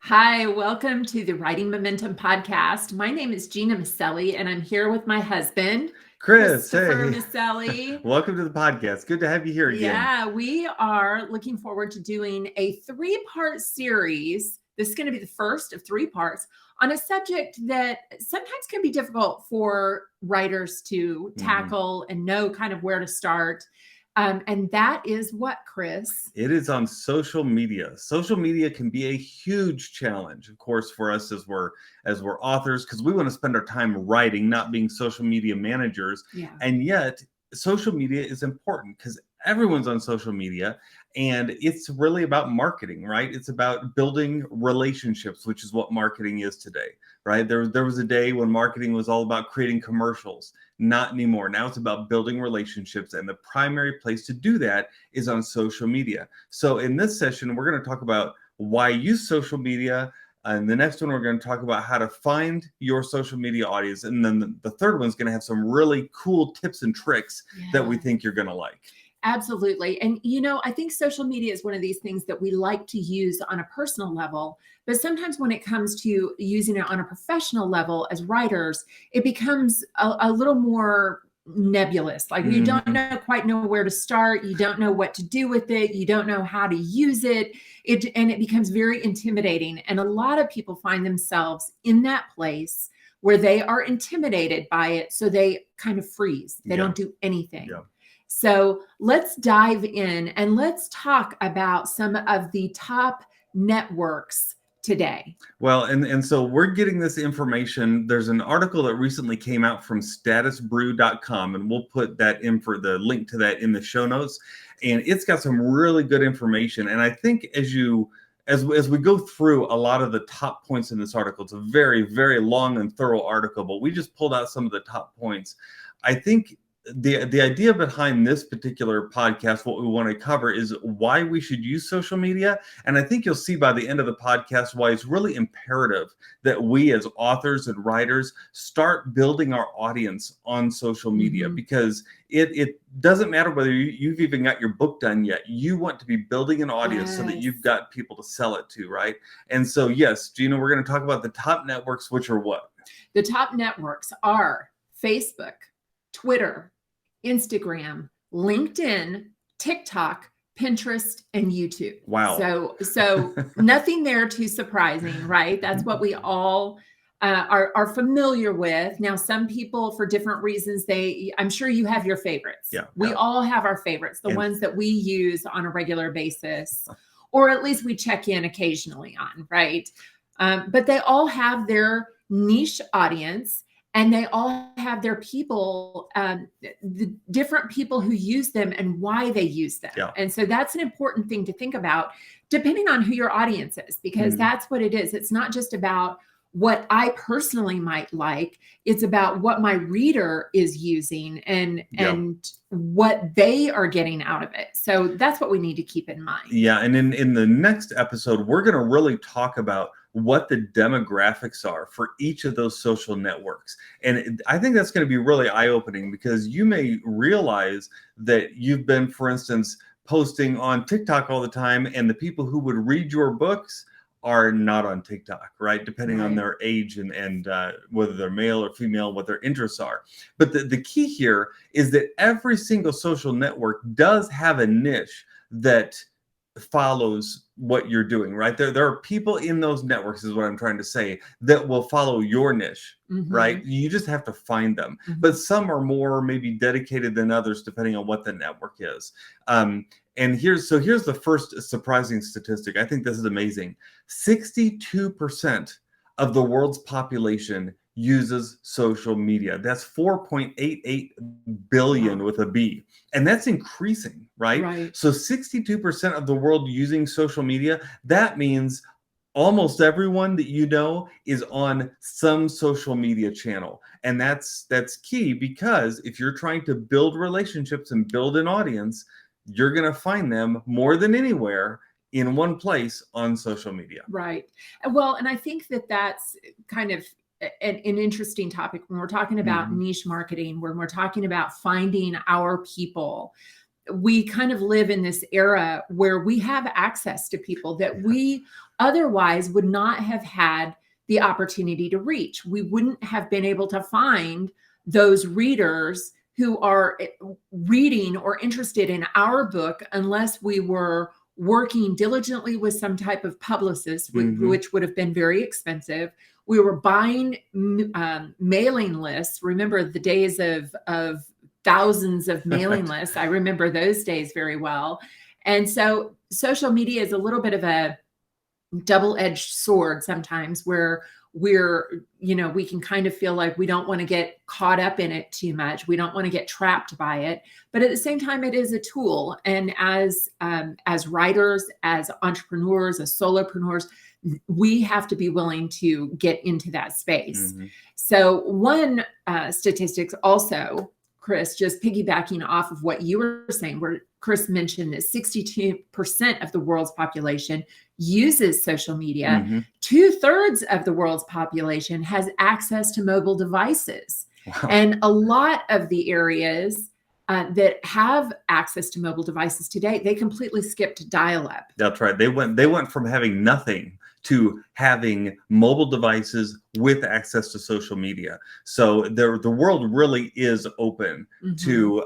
Hi, welcome to the Writing Momentum podcast. My name is Gena Maselli, and I'm here with my husband, Chris, Christopher hey, Maselli. welcome to the podcast. Good to have you here again. Yeah, we are looking forward to doing a three-part series. This is going to be the first of three parts on a subject that sometimes can be difficult for writers to tackle and know kind of where to start. And that is what, Chris? It is on social media. Social media can be a huge challenge, of course, for us as we're authors, because we want to spend our time writing, not being social media managers. Yeah. And yet, social media is important because everyone's on social media, and it's really about marketing, right? It's about building relationships, which is what marketing is today, right? There was a day when marketing was all about creating commercials. Not anymore. Now it's about building relationships, and the primary place to do that is on social media. So in this session, we're going to talk about why use social media. And the next one, we're going to talk about how to find your social media audience. And then the third one's going to have some really cool tips and tricks that we think you're going to like. Absolutely. And, I think social media is one of these things that we like to use on a personal level. But sometimes when it comes to using it on a professional level as writers, it becomes a little more nebulous. Like you don't quite know where to start. You don't know what to do with it. You don't know how to use it. And it becomes very intimidating. And a lot of people find themselves in that place where they are intimidated by it. So they kind of freeze. They don't do anything. Yeah. So let's dive in and let's talk about some of the top networks today. Well, and so we're getting this information. There's an article that recently came out from statusbrew.com, and we'll put that in for the link to that in the show notes. And it's got some really good information. And I think as we go through a lot of the top points in this article, it's a very, very long and thorough article, but we just pulled out some of the top points. I think the idea behind this particular podcast, what we want to cover is why we should use social media. And I think you'll see by the end of the podcast why it's really imperative that we as authors and writers start building our audience on social media, because it doesn't matter whether you've even got your book done yet. You want to be building an audience so that you've got people to sell it to, right? And so, yes, Gena, we're going to talk about the top networks, which are what? The top networks are Facebook, Twitter, Instagram, LinkedIn, TikTok, Pinterest, and YouTube. Wow. So nothing there too surprising, right? That's what we all are familiar with. Now, some people, for different reasons, I'm sure you have your favorites. Yeah. We all have our favorites, the ones that we use on a regular basis, or at least we check in occasionally on, right? But they all have their niche audience. And they all have their people, the different people who use them and why they use them. Yeah. And so that's an important thing to think about, depending on who your audience is, because that's what it is. It's not just about what I personally might like. It's about what my reader is using and what they are getting out of it. So that's what we need to keep in mind. Yeah. And in the next episode, we're going to really talk about what the demographics are for each of those social networks. And I think that's going to be really eye-opening, because you may realize that you've been, for instance, posting on TikTok all the time, and the people who would read your books are not on TikTok, right? Depending on their age and whether they're male or female, what their interests are. But the key here is that every single social network does have a niche that follows what you're doing, right? There are people in those networks, is what I'm trying to say, that will follow your niche, right? You just have to find them. But some are more maybe dedicated than others, depending on what the network is. And here's the first surprising statistic. I think this is amazing. 62% of the world's population uses social media. That's 4.88 billion with a B. And that's increasing, right? So 62% of the world using social media, that means almost everyone that you know is on some social media channel. And that's key, because if you're trying to build relationships and build an audience, you're going to find them more than anywhere in one place on social media. Right. Well, and I think that's kind of an interesting topic when we're talking about niche marketing, when we're talking about finding our people. we kind of live in this era where we have access to people that we otherwise would not have had the opportunity to reach. We wouldn't have been able to find those readers who are reading or interested in our book unless we were working diligently with some type of publicist, which would have been very expensive. We were buying mailing lists. Remember the days of thousands of mailing lists. I remember those days very well. And so social media is a little bit of a double-edged sword sometimes, where we can kind of feel like we don't want to get caught up in it too much. We don't want to get trapped by it. But at the same time, it is a tool. And as writers, as entrepreneurs, as solopreneurs, we have to be willing to get into that space. So one statistics also, Chris, just piggybacking off of what you were saying, where Chris mentioned that 62% of the world's population uses social media. 2/3 of the world's population has access to mobile devices. Wow. And a lot of the areas that have access to mobile devices today, they completely skipped dial-up. That's right. They went from having nothing to having mobile devices with access to social media. So the world really is open to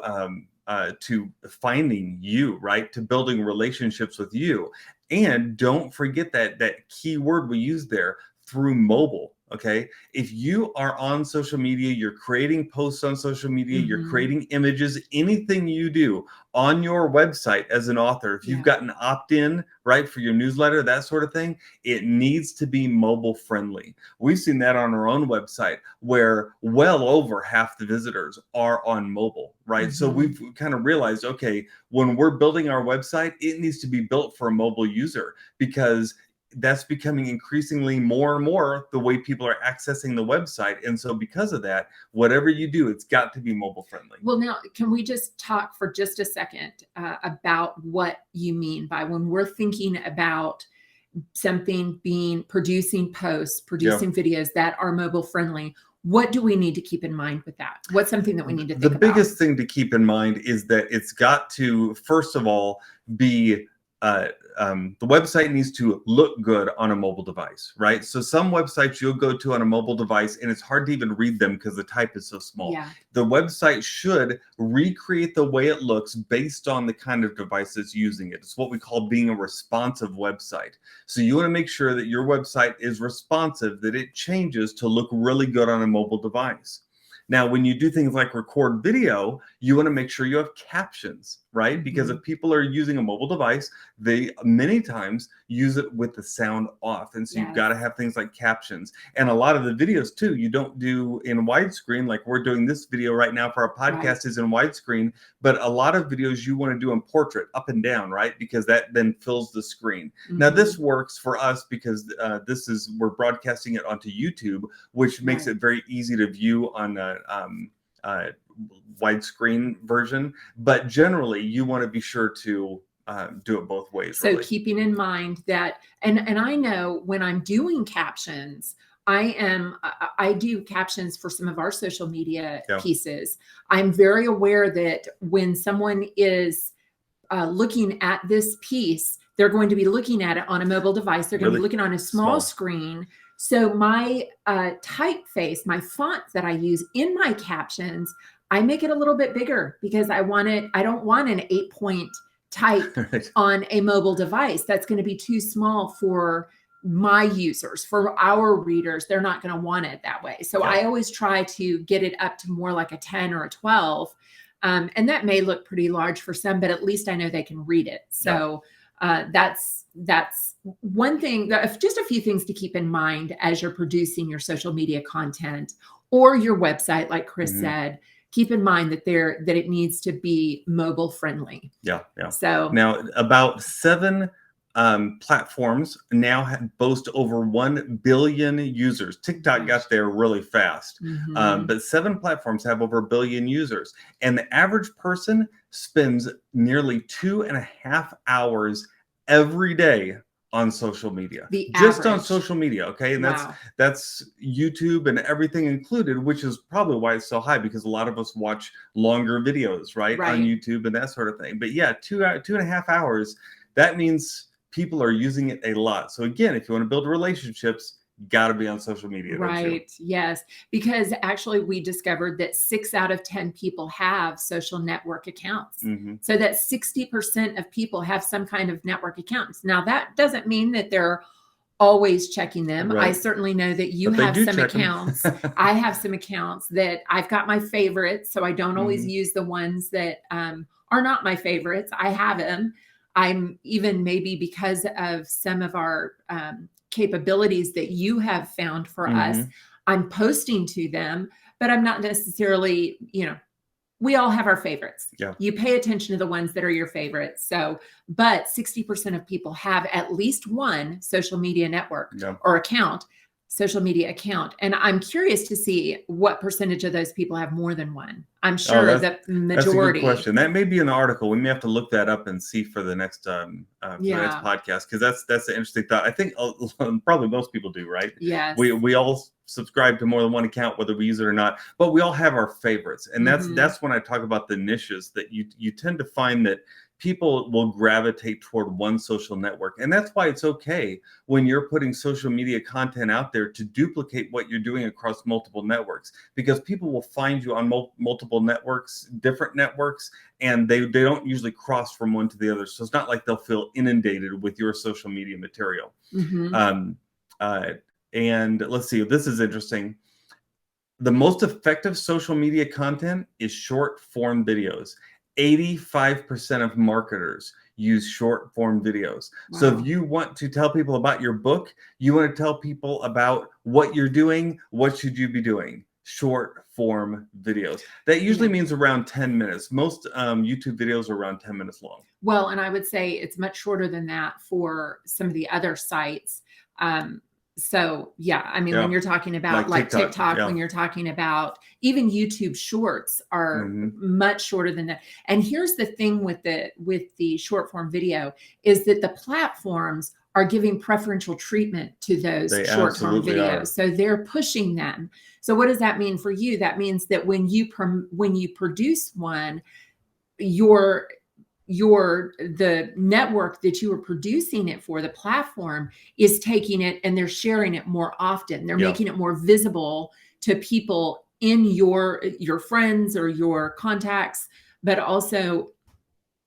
finding you, right? To building relationships with you. And don't forget that key word we use there, through mobile. Okay. If you are on social media, you're creating posts on social media, you're creating images, anything you do on your website as an author, if you've got an opt-in, right, for your newsletter, that sort of thing, it needs to be mobile friendly. We've seen that on our own website, where well over half the visitors are on mobile, right? So we've kind of realized, okay, when we're building our website, it needs to be built for a mobile user, because that's becoming increasingly more and more the way people are accessing the website. And so because of that, whatever you do, it's got to be mobile friendly. Well, now, can we just talk for just a second about what you mean by, when we're thinking about something producing posts, producing videos that are mobile friendly, what do we need to keep in mind with that? What's something that we need to think about? The biggest thing to keep in mind is that it's got to, first of all, be the website needs to look good on a mobile device, right? So some websites you'll go to on a mobile device and it's hard to even read them because the type is so small. The website should recreate the way it looks based on the kind of device that's using it. It's what we call being a responsive website. So you want to make sure that your website is responsive, that it changes to look really good on a mobile device. Now, when you do things like record video, you want to make sure you have captions, right? Because if people are using a mobile device, they many times use it with the sound off. And so you've got to have things like captions. And a lot of the videos too, you don't do in widescreen, like we're doing this video right now for our podcast is in widescreen, but a lot of videos you want to do in portrait, up and down, right? Because that then fills the screen. Now this works for us because we're broadcasting it onto YouTube, which makes it very easy to view on widescreen version, but generally you want to be sure to do it both ways. So keeping in mind that, and I know when I'm doing captions, I do captions for some of our social media pieces. I'm very aware that when someone is looking at this piece, they're going to be looking at it on a mobile device. They're going to be looking on a small screen. So my typeface, my font that I use in my captions, I make it a little bit bigger because I don't want an 8-point type on a mobile device. That's going to be too small for my users, for our readers. They're not going to want it that way. So I always try to get it up to more like a 10 or a 12. And that may look pretty large for some, but at least I know they can read it. So that's one thing, just a few things to keep in mind as you're producing your social media content or your website, like Chris said. Keep in mind that it needs to be mobile friendly. So now about 7 platforms now boast over 1 billion users. TikTok got there really fast, but 7 platforms have over 1 billion users, and the average person spends nearly 2.5 hours every day on social media, The just on average. social media. Okay. And Wow. that's YouTube and everything included, which is probably why it's so high, because a lot of us watch longer videos, right, on Right. YouTube and that sort of thing. But yeah, 2.5 hours, that means people are using it a lot. So again, if you want to build relationships, got to be on social media, don't you? Right. Yes. Because actually, we discovered that 6 out of 10 people have social network accounts. Mm-hmm. So that 60% of people have some kind of network accounts. Now, that doesn't mean that they're always checking them. I Right. certainly know that you But they have do some check 'em. accounts. I have some accounts that I've got my favorites. So I don't always Mhm. use the ones that are not my favorites. I have them. I'm even maybe because of some of our capabilities that you have found for us, Mhm. I'm posting to them, but I'm not necessarily, we all have our favorites. Yeah. You pay attention to the ones that are your favorites. So, but 60% of people have at least one social media network Yeah. or account, social media account. And I'm curious to see what percentage of those people have more than one. I'm Oh, sure that that's a good majority. question. That may be in the article. We may have to look that up and see for the next Yeah. podcast, because that's an interesting thought. I think probably most people do, right? Yes. We all subscribe to more than one account, whether we use it or not. But we all have our favorites, and Mhm. that's when I talk about the niches, that you tend to find that people will gravitate toward one social network. And that's why it's okay when you're putting social media content out there to duplicate what you're doing across multiple networks, because people will find you on multiple networks, different networks, and they don't usually cross from one to the other. So it's not like they'll feel inundated with your social media material. Mhm. Um, uh, and let's see, this is interesting. The most effective social media content is short form videos. 85% of marketers use short form videos. So Wow. if you want to tell people about your book, you want to tell people about what you're doing, what should you be doing? Short form videos. That usually Yeah. means around 10 minutes. Most YouTube videos are around 10 minutes long. Well, and I would say it's much shorter than that for some of the other sites. So yeah, I mean, when Yeah. you're talking about Like like TikTok, TikTok, yeah. when you're talking about even YouTube shorts are Mhm. much shorter than that. And here's the thing with the short form video is that the platforms are giving preferential treatment to those They short form absolutely videos. are. So they're pushing them. So what does that mean for you? That means that when you produce one, the network that you are producing it for, the platform, is taking it and they're sharing it more often. They're Yeah. making it more visible to people in your friends or your contacts, but also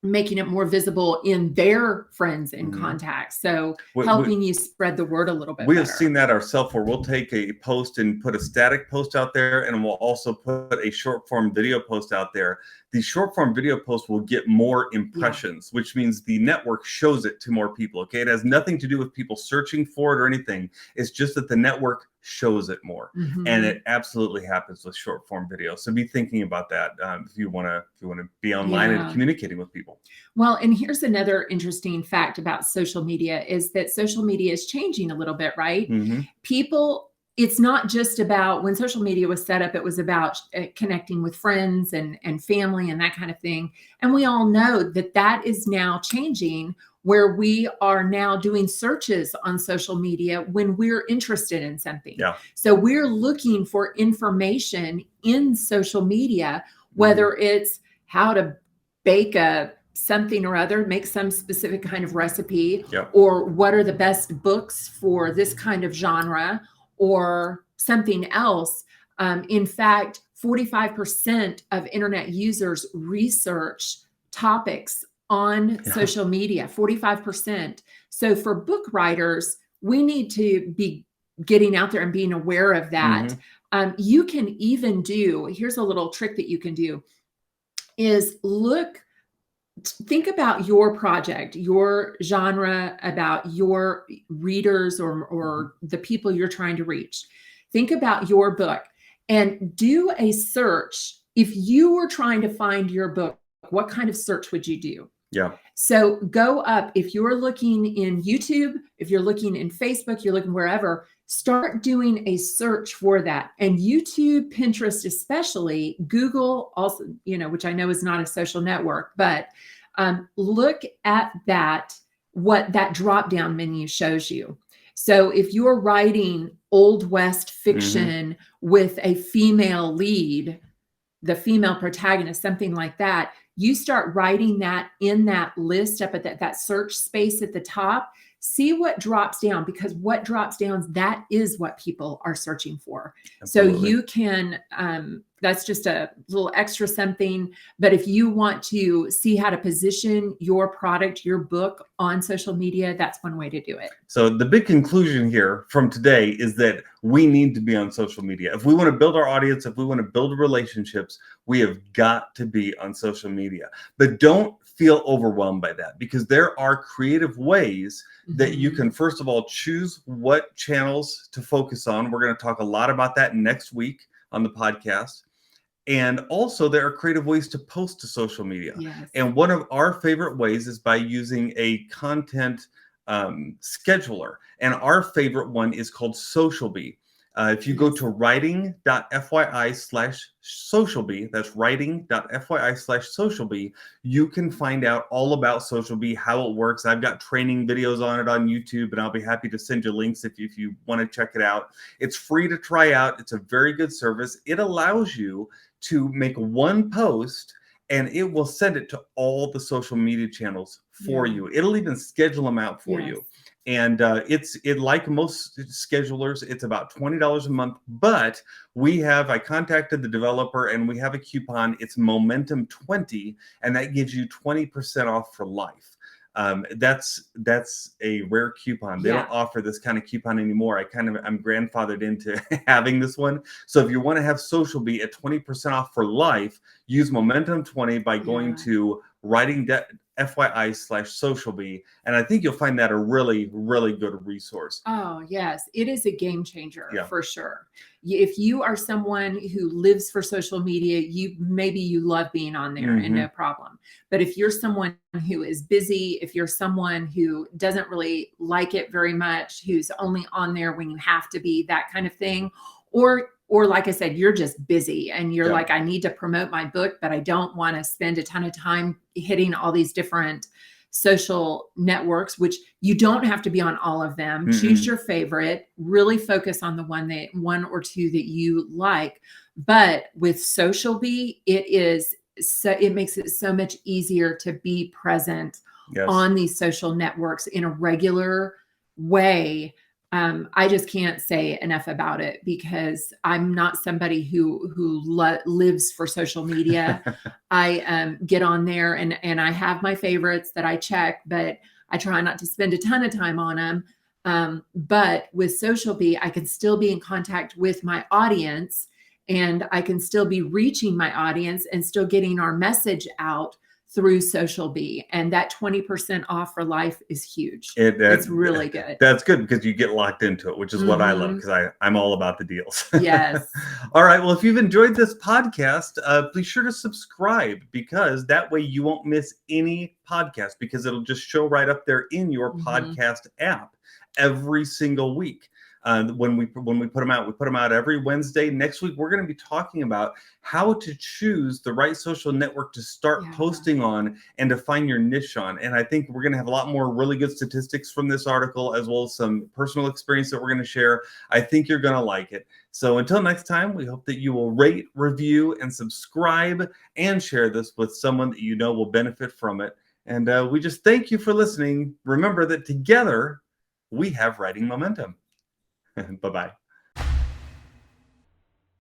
making it more visible in their friends and Mhm. contacts. So We- helping you spread the word a little bit We have better. seen that ourselves, where we'll take a post and put a static post out there, and we'll also put a short form video post out there. The short form video post will get more impressions, which means the network shows it to more people. Okay. It has nothing to do with people searching for it or anything. It's just that the network shows it more. Mhm. And it absolutely happens with short form video. So be thinking about that if you want to be online and Yeah. communicating with people. Well, and here's another interesting fact about social media is that social media is changing a little bit, right? Mhm. People, it's not just about, when social media was set up, it was about connecting with friends and family and that kind of thing. And we all know that that is now changing, where we are now doing searches on social media when we're interested in something. Yeah. So we're looking for information in social media, whether it's how to bake something or other, make some specific kind of recipe, Yep. or what are the best books for this kind of genre or something else. In fact, 45% of internet users research topics on social media, 45%. So for book writers, we need to be getting out there and being aware of that. You can even here's a little trick that you can do, is think about your project, your genre, about your readers or the people you're trying to reach. Think about your book and do a search. If you were trying to find your book, what kind of search would you do? Yeah. So go up, if you're looking in YouTube, if you're looking in Facebook, you're looking wherever, start doing a search for that. And YouTube, Pinterest, especially, Google also, which I know is not a social network, but look at that what that drop down menu shows you. So if you're writing Old West fiction with a female lead, the female protagonist, something like that, you start writing that in that list up at that search space at the top. See what drops down, because what drops down, that is what people are searching for. Absolutely. So you can, that's just a little extra something. But if you want to see how to position your product, your book on social media, that's one way to do it. So the big conclusion here from today is that we need to be on social media. If we want to build our audience, if we want to build relationships, we have got to be on social media. But don't feel overwhelmed by that, because there are creative ways that you can, first of all, choose what channels to focus on. We're going to talk a lot about that next week on the podcast. And also, there are creative ways to post to social media. Yes. And one of our favorite ways is by using a content scheduler. And our favorite one is called SocialBee. If you go to writing.fyi/socialbee, that's writing.fyi/socialbee, you can find out all about SocialBee, how it works. I've got training videos on it on YouTube, and I'll be happy to send you links if you want to check it out. It's free to try out. It's a very good service. It allows you to make one post, and it will send it to all the social media channels for you. It'll even schedule them out for you. And it like most schedulers, it's about $20 a month. But I contacted the developer, and we have a coupon. It's Momentum 20, and that gives you 20% off for life. That's a rare coupon. They don't offer this kind of coupon anymore. I'm grandfathered into having this one. So if you want to have SocialBee at 20% off for life, use Momentum 20 by going to writing.fyi/socialbee. And I think you'll find that a really, really good resource. Oh, yes. It is a game changer for sure. If you are someone who lives for social media, maybe you love being on there and no problem. But if you're someone who is busy, if you're someone who doesn't really like it very much, who's only on there when you have to be, that kind of thing, or like I said, you're just busy and you're like, I need to promote my book, but I don't want to spend a ton of time hitting all these different social networks, which you don't have to be on all of them. Choose your favorite, really focus on the one or two that you like. But with SocialBee, it makes it so much easier to be present on these social networks in a regular way. I just can't say enough about it, because I'm not somebody who lives for social media. I get on there and I have my favorites that I check, but I try not to spend a ton of time on them. But with SocialBee, I can still be in contact with my audience, and I can still be reaching my audience and still getting our message out through SocialBee. And that 20% off for life is huge. It's really good. That's good, because you get locked into it, which is what I love, because I'm all about the deals. Yes. All right. Well, if you've enjoyed this podcast, be sure to subscribe, because that way you won't miss any podcast, because it'll just show right up there in your podcast app every single week. When we put them out, we put them out every Wednesday. Next week, we're going to be talking about how to choose the right social network to start posting on and to find your niche on. And I think we're going to have a lot more really good statistics from this article, as well as some personal experience that we're going to share. I think you're going to like it. So until next time, we hope that you will rate, review, and subscribe, and share this with someone that you know will benefit from it. And we just thank you for listening. Remember that together we have writing momentum. Bye-bye.